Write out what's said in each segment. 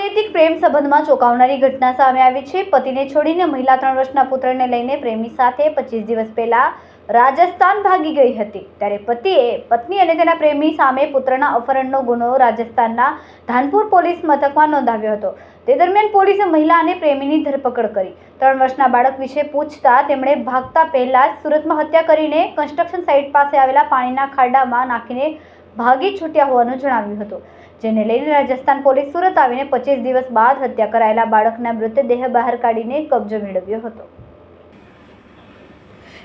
અનૈતિક પ્રેમ સંબંધમાં ચોંકાવનારી ઘટના સામે આવી છે। પતિને છોડીને મહિલા 3 વર્ષના પુત્રને લઈને પ્રેમી સાથે 25 દિવસ પહેલા રાજસ્થાન ભાગી ગઈ હતી। ત્યારે પતિએ પત્ની અને તેના પ્રેમી સામે પુત્રના અપહરણનો ગુનો રાજસ્થાનના ધાનપુર પોલીસ મથકમાં નોંધાવ્યો હતો। તે દરમિયાન પોલીસે મહિલા અને પ્રેમીની ધરપકડ કરી 3 વર્ષના બાળક વિશે પૂછતા તેમણે ભાગતા પહેલા જ સુરતમાં હત્યા કરીને કન્સ્ટ્રક્શન સાઇટ પાસે આવેલા પાણીના ખાડામાં નાખીને ભાગી છૂટ્યા હોવાનું જણાવ્યું હતું, જેને લઈને રાજસ્થાન પોલીસ સુરત આવીને 25 દિવસ બાદ હત્યા કરાયેલા બાળકના મૃતદેહ બહાર કાઢીને કબજો મેળવ્યો હતો।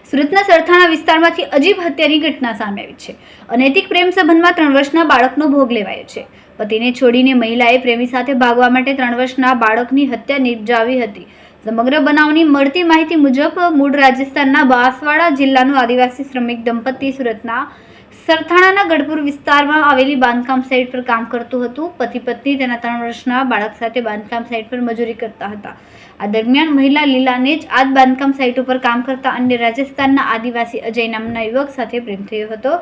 સુરતના સરથાણા વિસ્તારમાંથી અજીબ હત્યાની ઘટના સામે આવી છે। અનૈતિક પ્રેમ સંબંધમાં 3 વર્ષના બાળકનો ભોગ લેવાયો છે। પતિને છોડીને મહિલાએ પ્રેમી સાથે ભાગવા માટે 3 વર્ષના બાળકની હત્યા નિપજાવી હતી। સમગ્ર બનાવની મળતી માહિતી મુજબ મૂળ રાજસ્થાનના બાંસવાડા જિલ્લાનું આદિવાસી શ્રમિક દંપતી સુરતના સરથાણાના ગઢપુર વિસ્તારમાં આવેલી બાંધકામ સાઇટ પર કામ કરતું હતું। પતિ પત્ની તેના 3 વર્ષના બાળક સાથે બાંધકામ સાઇટ પર મજૂરી કરતા હતા। આ દરમિયાન મહિલા લીલાને જ આ જ બાંધકામ સાઇટ ઉપર કામ કરતા અન્ય રાજસ્થાનના આદિવાસી અજય નામના યુવક સાથે પ્રેમ થયો હતો,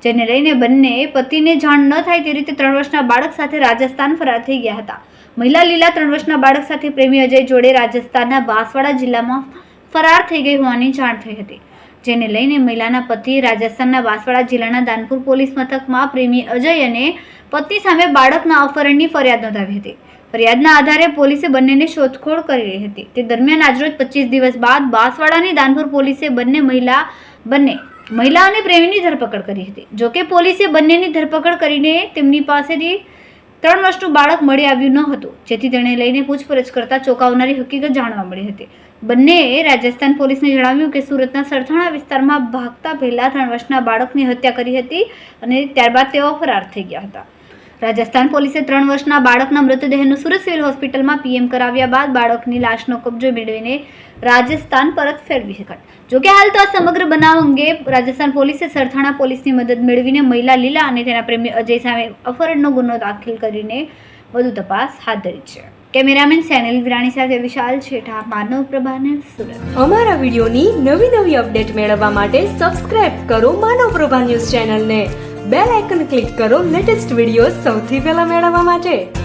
જેને લઈને બંને પતિને જાણ ન થાય તે રીતે 3 વર્ષના બાળક સાથે રાજસ્થાન ફરાર થઈ ગયા હતા। મહિલા લીલા 3 વર્ષના બાળક સાથે પ્રેમી અજય જોડે રાજસ્થાનના બાંસવાડા જિલ્લામાં ફરાર થઈ ગઈ હોવાની જાણ થઈ હતી, જેને લઈને મહિલાના પતિએ રાજસ્થાનના બાંસવાડા જિલ્લાના ધાનપુર પોલીસ મથકમાં પ્રેમી અજય અને પત્ની સામે બાળકના અપહરણની ફરિયાદ નોંધાવી હતી। ફરિયાદના આધારે પોલીસે બંનેને શોધખોળ કરી રહી હતી। તે દરમિયાન આજરોજ 25 દિવસ બાદ બાંસવાડાની ધાનપુર પોલીસે બંને મહિલા અને પ્રેમીની ધરપકડ કરી હતી। જોકે પોલીસે બંનેની ધરપકડ કરીને તેમની પાસેથી 3 વર્ષનું બાળક મળી આવ્યું ન હતું, જેથી તેને લઈને પૂછપરછ કરતા ચોંકાવનારી હકીકત જાણવા મળી હતી। બંનેએ રાજસ્થાન પોલીસને જણાવ્યું કે સુરતના સરથાણા વિસ્તારમાં ભાગતા પહેલા 3 વર્ષના બાળકની હત્યા કરી હતી અને ત્યારબાદ તેઓ ફરાર થઈ ગયા હતા। રાજસ્થાન પોલીસે 3 વર્ષના બાળકના મૃતદેહનું સુરત સિવિલ હોસ્પિટલમાં પીએમ કરાવ્યા બાદ બાળકની લાશનો કબજો મેળવીને રાજસ્થાન પરત ફેરવી શકાય। જોકે હાલ તો આ સમગ્ર બનાવ અંગે રાજસ્થાન પોલીસે સરથાણા પોલીસની મદદ મેળવીને મહિલા લીલા અને તેના પ્રેમી અજય સામે અપહરણનો ગુનો દાખલ કરીને વધુ તપાસ હાથ ધરી છે। કેમેરામેન સેનિલ વિરાણી સાથે વિશાલ છેઠા, માનવ પ્રભાને સુરત। અમારા વિડીયોની નવી અપડેટ મેળવવા માટે સબસ્ક્રાઇબ કરો માનવ પ્રભા ન્યૂઝ ચેનલને, બેલ આઇકન ક્લિક કરો લેટેસ્ટ વિડીયો સૌથી પહેલા મેળવવા માટે।